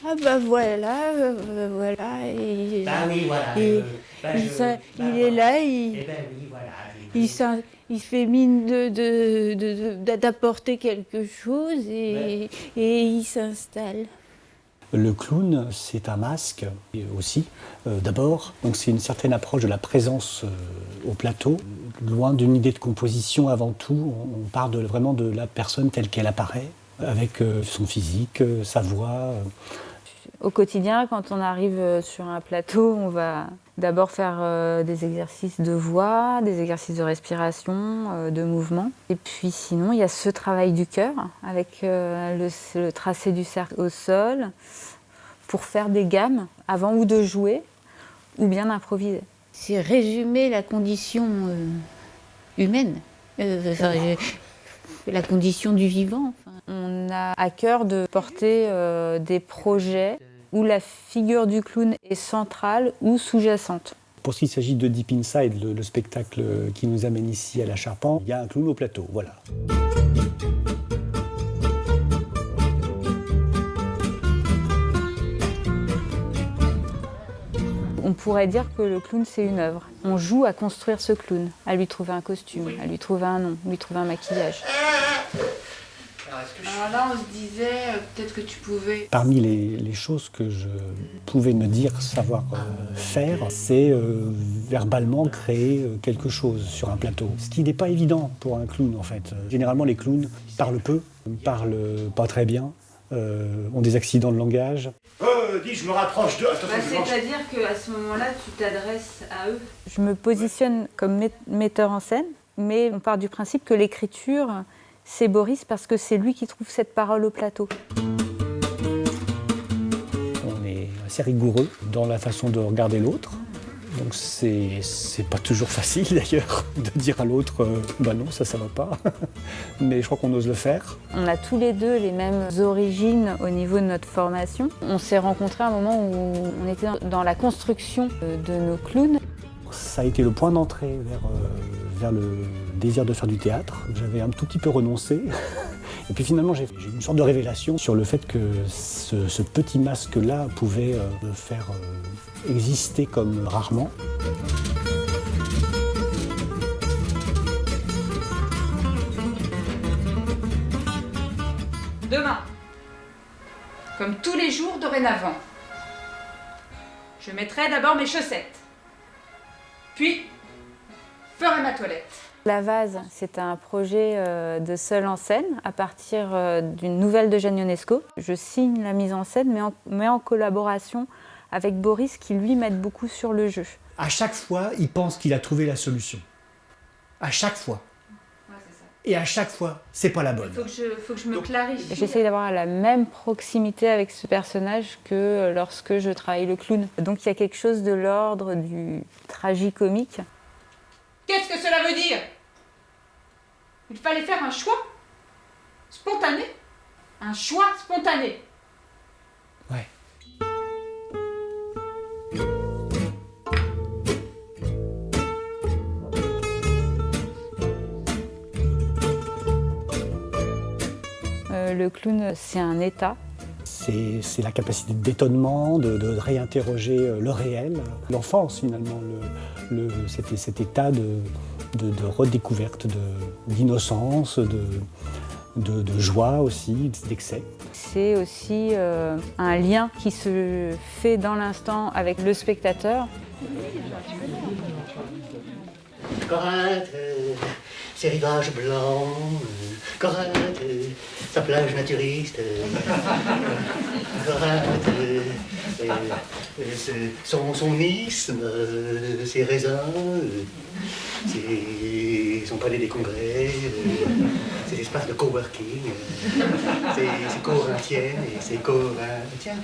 Ah bah voilà, voilà. Oui, voilà. Il est là, Oui, voilà. il fait mine d'apporter quelque chose et il s'installe. Le clown, c'est un masque aussi, d'abord. Donc c'est une certaine approche de la présence au plateau. Loin d'une idée de composition avant tout, on part vraiment de la personne telle qu'elle apparaît, avec son physique, sa voix. Au quotidien, quand on arrive sur un plateau, on va d'abord faire des exercices de voix, des exercices de respiration, de mouvement. Et puis sinon, il y a ce travail du cœur, avec le tracé du cercle au sol, pour faire des gammes avant ou de jouer, ou bien d'improviser. C'est résumer la condition humaine, la condition du vivant. On a à cœur de porter des projets où la figure du clown est centrale ou sous-jacente. Pour ce qui s'agit de Deep Inside, le spectacle qui nous amène ici à la Charpente, il y a un clown au plateau, voilà. On pourrait dire que le clown, c'est une œuvre. On joue à construire ce clown, à lui trouver un costume, à lui trouver un nom, lui trouver un maquillage. Alors là, on se disait peut-être que tu pouvais... Parmi les choses que je pouvais me dire savoir faire, c'est verbalement créer quelque chose sur un plateau. Ce qui n'est pas évident pour un clown, en fait. Généralement, les clowns parlent peu, parlent pas très bien, ont des accidents de langage. Dis, je me rapproche d'eux. C'est-à-dire qu'à ce moment-là, tu t'adresses à eux. Je me positionne comme metteur en scène, mais on part du principe que l'écriture, c'est Boris parce que c'est lui qui trouve cette parole au plateau. On est assez rigoureux dans la façon de regarder l'autre. Donc c'est pas toujours facile d'ailleurs de dire à l'autre bah non, ça va pas. Mais je crois qu'on ose le faire. On a tous les deux les mêmes origines au niveau de notre formation. On s'est rencontrés à un moment où on était dans la construction de nos clowns. Ça a été le point d'entrée vers le désir de faire du théâtre. J'avais un tout petit peu renoncé. Et puis finalement, j'ai eu une sorte de révélation sur le fait que ce petit masque-là pouvait me faire exister comme rarement. Demain, comme tous les jours dorénavant, je mettrai d'abord mes chaussettes, puis ferai ma toilette. La Vase, c'est un projet de seul en scène à partir d'une nouvelle de Jeanne Ionesco. Je signe la mise en scène, mais en collaboration avec Boris qui lui m'aide beaucoup sur le jeu. À chaque fois, il pense qu'il a trouvé la solution. À chaque fois. Ouais, c'est ça. Et à chaque fois, c'est pas la bonne. Faut que je me clarifie. J'essaye d'avoir la même proximité avec ce personnage que lorsque je travaille le clown. Donc il y a quelque chose de l'ordre du tragicomique. Qu'est-ce que cela veut dire? Il fallait faire un choix spontané. Un choix spontané. Ouais. Le clown, c'est un état. C'est la capacité d'étonnement, de réinterroger le réel. L'enfance, finalement, cet état de redécouverte, d'innocence, de joie aussi, d'excès. C'est aussi un lien qui se fait dans l'instant avec le spectateur. Corinthe, ses rivages blancs, Corinthe, sa plage naturiste, Corinthe, son isthme, ses raisins, son palais des congrès, ses espaces de coworking, ses corinthiennes et ses corinthiens.